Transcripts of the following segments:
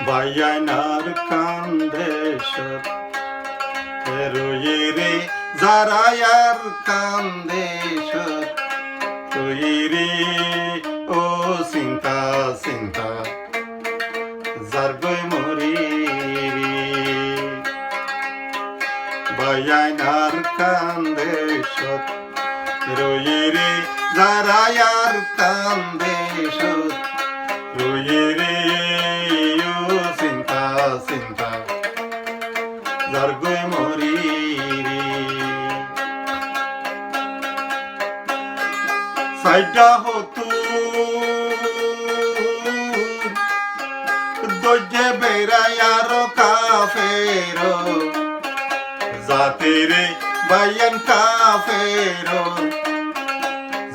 বাইয়ানার কান্দে রয়ে রে যারায়ার কান্দে তুই রে ও চিন্তা চিন্তা যার গই মরি বাইয়ানার কান্দে রয়ে রে যারায়ার কান্দে রয়ে রে চিন্তা যার গই মরি সাইডা হতু দোজে বেড়ায়ার কাফের জাতে রে বাইয়ান কাফের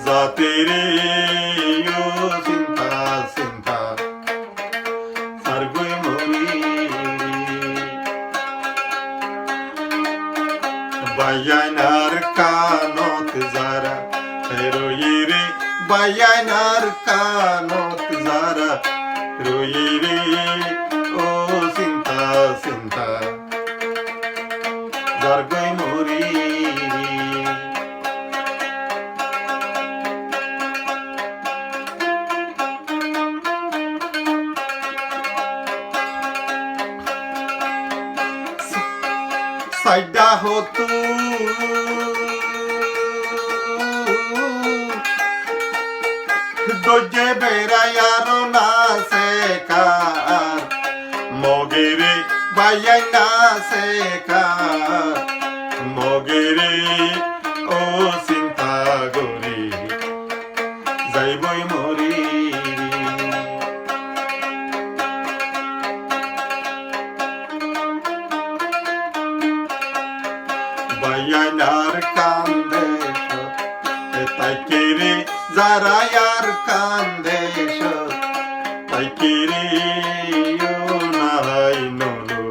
জাতে রে চিন্তা চিন্তা যার গই মরি বাইয়ানার কানত যারা রয়ে রে বাইয়ানার কানত যারা রয়ে রে ও চিন্তা চিন্তা যার গই মরি সাইডা হতু দোজে বেড়ায়ার না শেখার মগেরে বাইয়াই না শেখার মগেরে ও চিন্তা গরি যাইবই মরি বাইয়ানার কান্দে তাইকে রে যারায়ার কান্দে তাইকে রে নাই নলু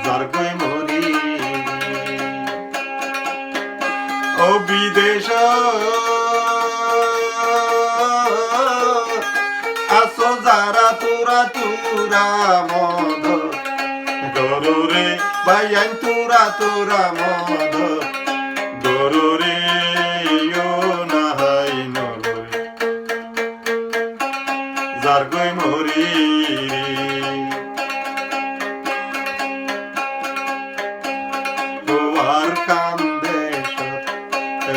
যার গই মরি ও বিদেশ আসো যারা তোরা তোরা মদ গরুরে বাইয়ান তোরা তোরা মদ গরুরে নাহাই নলু যার গই মরি গোয়ার কান্দে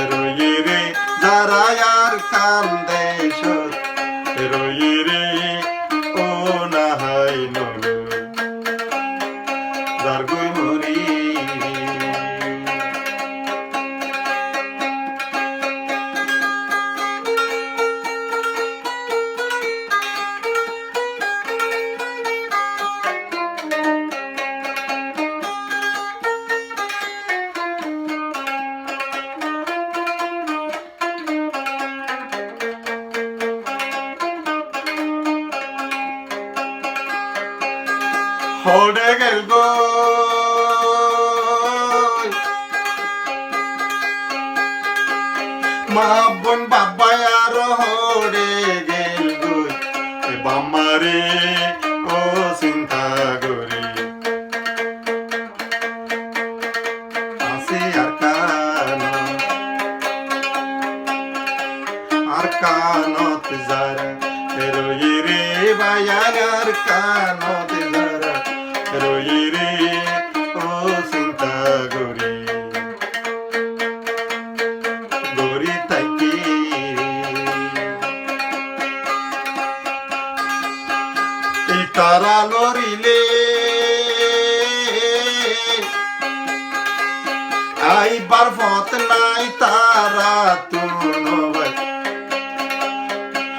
রয়ে রে যারায়ার কান্দে রয়ে রে ও নাহাই নলু যার গই মরি হড়ে গেল গো মা বোন বাবা আর হড়ে গেল গো বামারে ও চিন্তা গরি আসে আর কানত যারা রয়ে রে বায়ানার কানত যারা রয়ে রে ও চিন্তা গরি গরি তাইকে তারা লরিলে আইবার ফত নাই তারা তুনো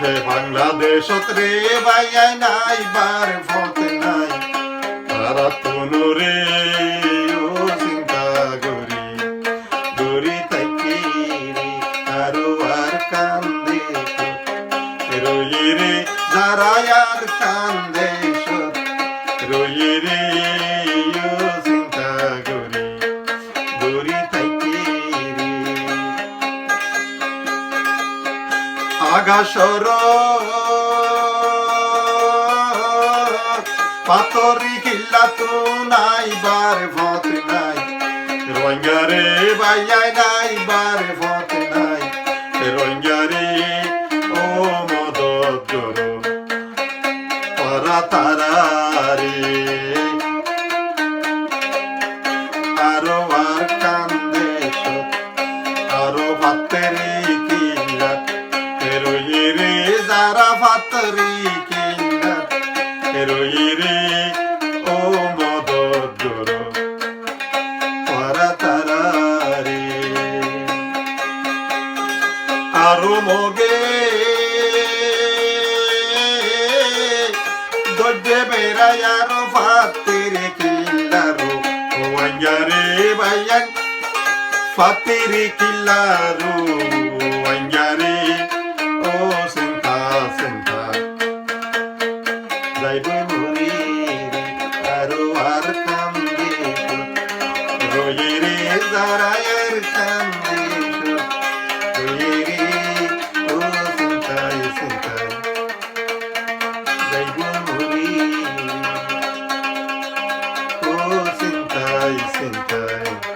হে বাংলাদেশত রে বাইয়াই নাই বার ফত নাই তারা তুনো রে ও চিন্তা গরি গরি তাইকে রে আরো আর কান্দে রয়ে রে যারায়ার কান্দে রয়ে রে ও চিন্তা গরি গরি তাইকে রে আগাসর পাতরি কিল্লা তো নাই বার ভত নাই রোহিঙ্গা রে ভাইয়াই নাই বার ভত নাই রোহিঙ্গা রে ও মদত জোরো ওরা তারা রে আরো আর কান্দে আরো ভাতেরি কিল্লা রোহিরে যারা ভাতরি কিল্লা রোহিরে ও মদত জোরো ওরা তারা রে আরো মগে দোজে বেড়াই আরো ফাতেরি কিল্লারো ওয়াঞ্জারে ভাইয়ান ফাতেরি কিল্লারো ওয়াঞ্জারে ও সিংহা সিংহা যাইবে মরি আরো আর কান্দে রোহিরে যারায়ের কান্দে রোহিরে ও সিংহাই সিংহাই যাইবে মরি ও সিংহাই সিংহাই